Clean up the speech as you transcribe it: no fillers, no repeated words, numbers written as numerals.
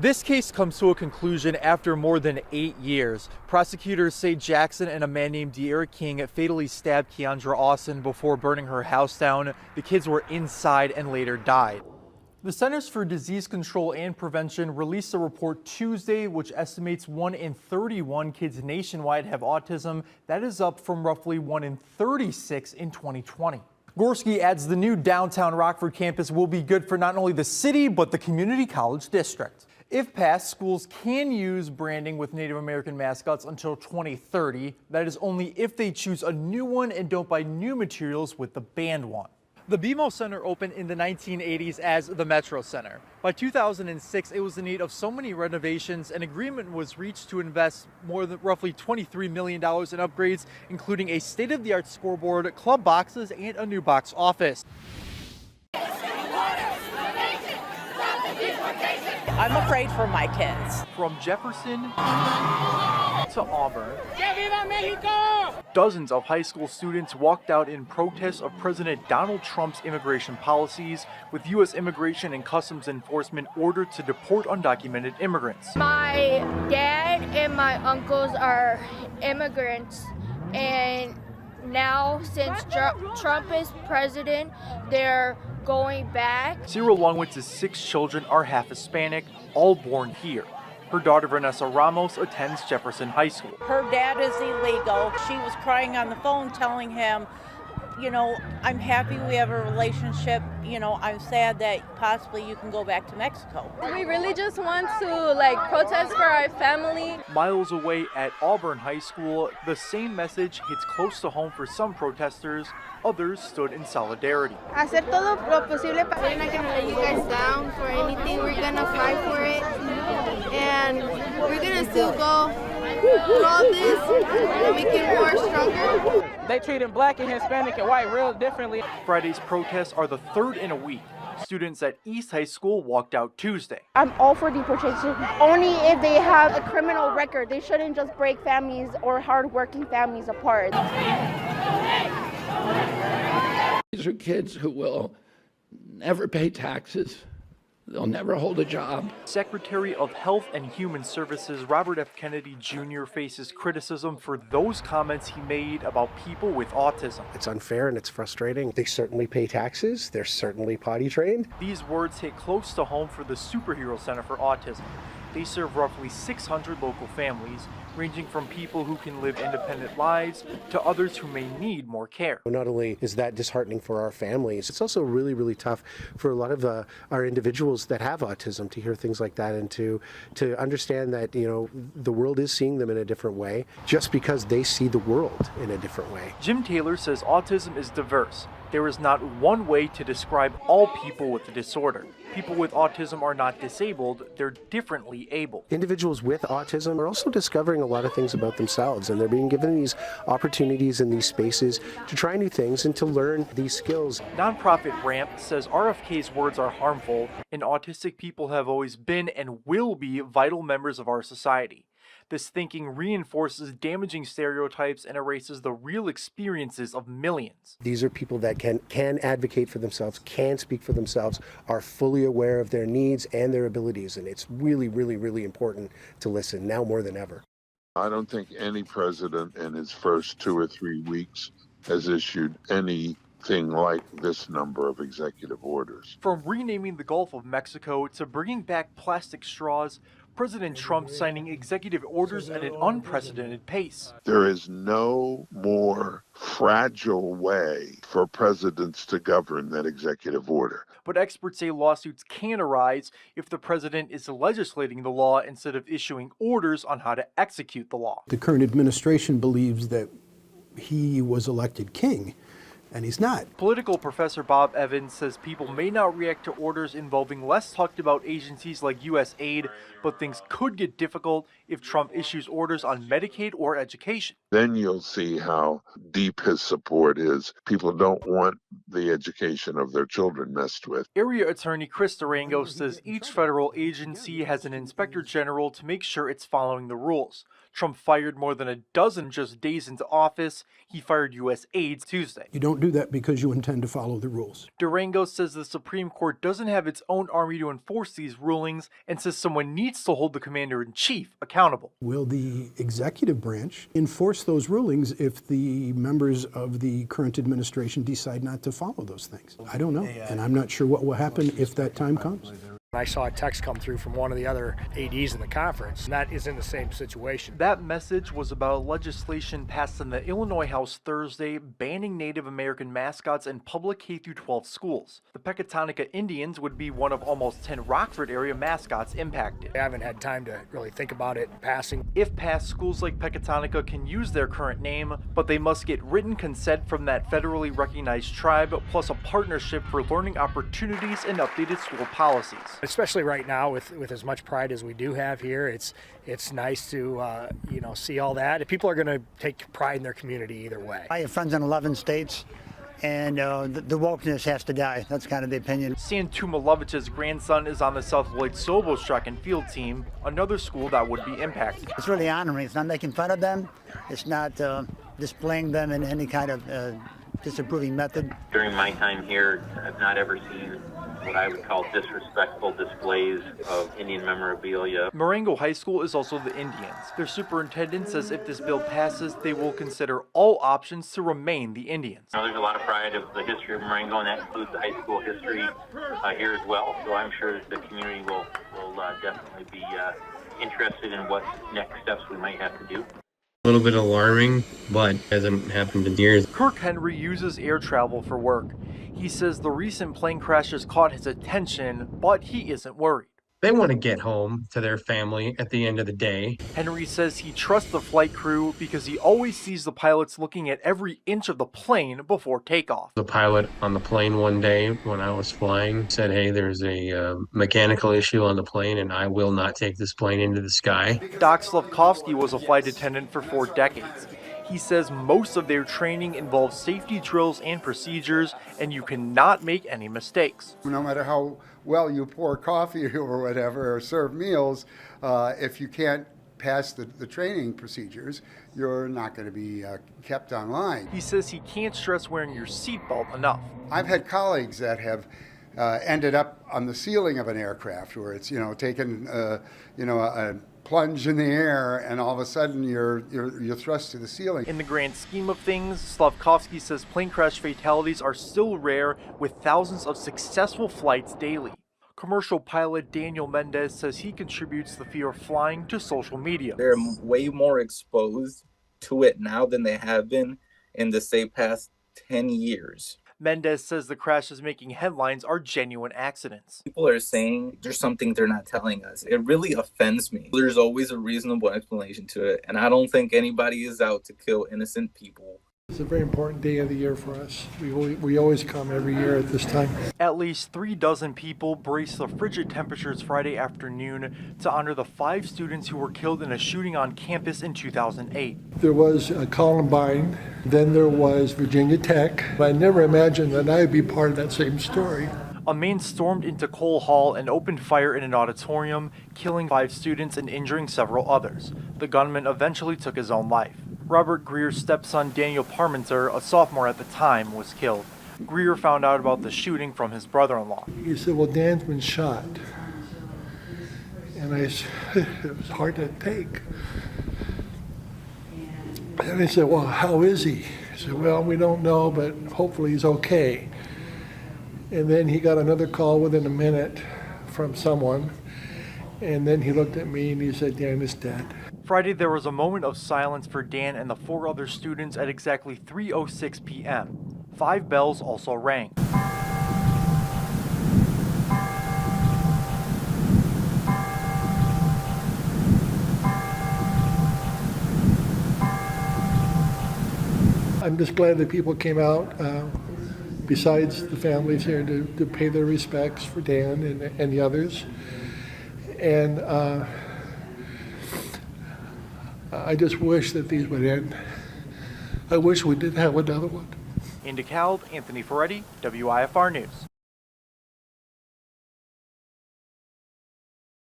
This case comes to a conclusion after more than 8 years. Prosecutors say Jackson and a man named De'Ara King fatally stabbed Keandra Austin before burning her house down. The kids were inside and later died. The Centers for Disease Control and Prevention released a report Tuesday which estimates 1 in 31 kids nationwide have autism. That is up from roughly 1 in 36 in 2020. Gorski adds the new downtown Rockford campus will be good for not only the city, but the community college district. If passed, schools can use branding with Native American mascots until 2030. That is only if they choose a new one and don't buy new materials with the banned one. The BMO Center opened in the 1980s as the Metro Center. By 2006, it was in need of so many renovations. An agreement was reached to invest more than roughly $23 million in upgrades, including a state-of-the-art scoreboard, club boxes, and a new box office. I'm afraid for my kids. From Jefferson to Auburn, dozens of high school students walked out in protest of President Donald Trump's immigration policies, with U.S. Immigration and Customs Enforcement ordered to deport undocumented immigrants. My dad and my uncles are immigrants, and now since Trump is president, they're going back. Cyril Longwitz's 6 children are half Hispanic, all born here. Her daughter Vanessa Ramos attends Jefferson High School. Her dad is illegal. She was crying on the phone telling him, you know, I'm happy we have a relationship. You know, I'm sad that possibly you can go back to Mexico. We really just want to protest for our family. Miles away at Auburn High School, the same message hits close to home for some protesters. Others stood in solidarity. Hacer todo lo posible. We're not going to let you guys down for anything. We're going to fight for it. And we're going to still go through all this and make it more stronger. They treating black and Hispanic and white real differently. Friday's protests are the third in a week. Students at East High School walked out Tuesday. I'm all for deportation, only if they have a criminal record. They shouldn't just break families or hardworking families apart. These are kids who will never pay taxes. They'll never hold a job. Secretary of Health and Human Services Robert F. Kennedy Jr. faces criticism for those comments he made about people with autism. It's unfair and it's frustrating. They certainly pay taxes. They're certainly potty trained. These words hit close to home for the Superhero Center for Autism. They serve roughly 600 local families, ranging from people who can live independent lives to others who may need more care. Not only is that disheartening for our families, it's also really, really tough for a lot of our individuals that have autism to hear things like that and to understand that, you know, the world is seeing them in a different way just because they see the world in a different way. Jim Taylor says autism is diverse. There is not one way to describe all people with the disorder. People with autism are not disabled, they're differently able. Individuals with autism are also discovering a lot of things about themselves, and they're being given these opportunities in these spaces to try new things and to learn these skills. Nonprofit RAMP says RFK's words are harmful, and autistic people have always been and will be vital members of our society. This thinking reinforces damaging stereotypes and erases the real experiences of millions. These are people that can advocate for themselves, can speak for themselves, are fully aware of their needs and their abilities, and it's really, really, really important to listen now more than ever. I don't think any president in his first 2 or 3 weeks has issued anything like this number of executive orders. From renaming the Gulf of Mexico to bringing back plastic straws, President Trump signing executive orders at an unprecedented pace. There is no more fragile way for presidents to govern than executive order. But experts say lawsuits can arise if the president is legislating the law instead of issuing orders on how to execute the law. The current administration believes that he was elected king, and he's not. Political professor Bob Evans says people may not react to orders involving less talked about agencies like U.S. aid, but things could get difficult if Trump issues orders on Medicaid or education. Then you'll see how deep his support is. People don't want the education of their children messed with. Area attorney Chris Durango says each federal agency has an inspector general to make sure it's following the rules. Trump fired more than a dozen just days into office. He fired U.S. aides Tuesday. You don't do that because you intend to follow the rules. Durango says the Supreme Court doesn't have its own army to enforce these rulings and says someone needs to hold the commander-in-chief accountable. Will the executive branch enforce those rulings if the members of the current administration decide not to follow those things? I don't know, and I'm not sure what will happen if that time comes. I saw a text come through from one of the other ADs in the conference, and that is in the same situation. That message was about legislation passed in the Illinois House Thursday banning Native American mascots in public K-12 schools. The Pecatonica Indians would be one of almost 10 Rockford area mascots impacted. I haven't had time to really think about it passing. If passed, schools like Pecatonica can use their current name, but they must get written consent from that federally recognized tribe, plus a partnership for learning opportunities and updated school policies. Especially right now with as much pride as we do have here, it's nice to see all that. People are going to take pride in their community either way. I have friends in 11 states, and the wokeness has to die. That's kind of the opinion. Santu Malovich's grandson is on the South Lloyd Sobos track and field team, another school that would be impacted. It's really honoring. It's not making fun of them. It's not displaying them in any kind of disapproving method. During my time here, I've not ever seen what I would call disrespectful displays of Indian memorabilia. Marengo High School is also the Indians. Their superintendent says if this bill passes, they will consider all options to remain the Indians. Now, there's a lot of pride of the history of Marengo, and that includes the high school history here as well. So I'm sure the community will definitely be interested in what next steps we might have to do. A little bit alarming, but hasn't happened in years. Kirk Henry uses air travel for work. He says the recent plane crashes caught his attention, but he isn't worried. They want to get home to their family at the end of the day. Henry says he trusts the flight crew because he always sees the pilots looking at every inch of the plane before takeoff. The pilot on the plane one day when I was flying said, "Hey, there's a mechanical issue on the plane and I will not take this plane into the sky." Doc Slavkovsky was a flight attendant for 4 decades. He says most of their training involves safety drills and procedures, and you cannot make any mistakes. No matter how well you pour coffee or whatever, or serve meals, if you can't pass the training procedures, you're not going to be kept online. He says he can't stress wearing your seatbelt enough. I've had colleagues that have ended up on the ceiling of an aircraft where it's, taken, a plunge in the air, and all of a sudden you're thrust to the ceiling. In the grand scheme of things, Slavkovsky says plane crash fatalities are still rare with thousands of successful flights daily. Commercial pilot Daniel Mendez says he contributes the fear of flying to social media. They're way more exposed to it now than they have been in the, say, past 10 years. Mendez says the crashes making headlines are genuine accidents. People are saying there's something they're not telling us. It really offends me. There's always a reasonable explanation to it, and I don't think anybody is out to kill innocent people. It's a very important day of the year for us. We always come every year at this time. At least 36 people braced the frigid temperatures Friday afternoon to honor the 5 students who were killed in a shooting on campus in 2008. There was Columbine, then there was Virginia Tech. I never imagined that I would be part of that same story. A man stormed into Cole Hall and opened fire in an auditorium, killing 5 students and injuring several others. The gunman eventually took his own life. Robert Greer's stepson Daniel Parmenter, a sophomore at the time, was killed. Greer found out about the shooting from his brother-in-law. He said, "Well, Dan's been shot." And it was hard to take. And I said, "Well, how is he?" He said, "Well, we don't know, but hopefully he's okay." And then he got another call within a minute from someone. And then he looked at me and he said, "Dan is dead." Friday, there was a moment of silence for Dan and the 4 other students at exactly 3:06 p.m. 5 bells also rang. I'm just glad that people came out, besides the families here, to pay their respects for Dan and the others. And I just wish that these would end. I wish we didn't have another one. In DeKalb, Anthony Ferretti, WIFR News.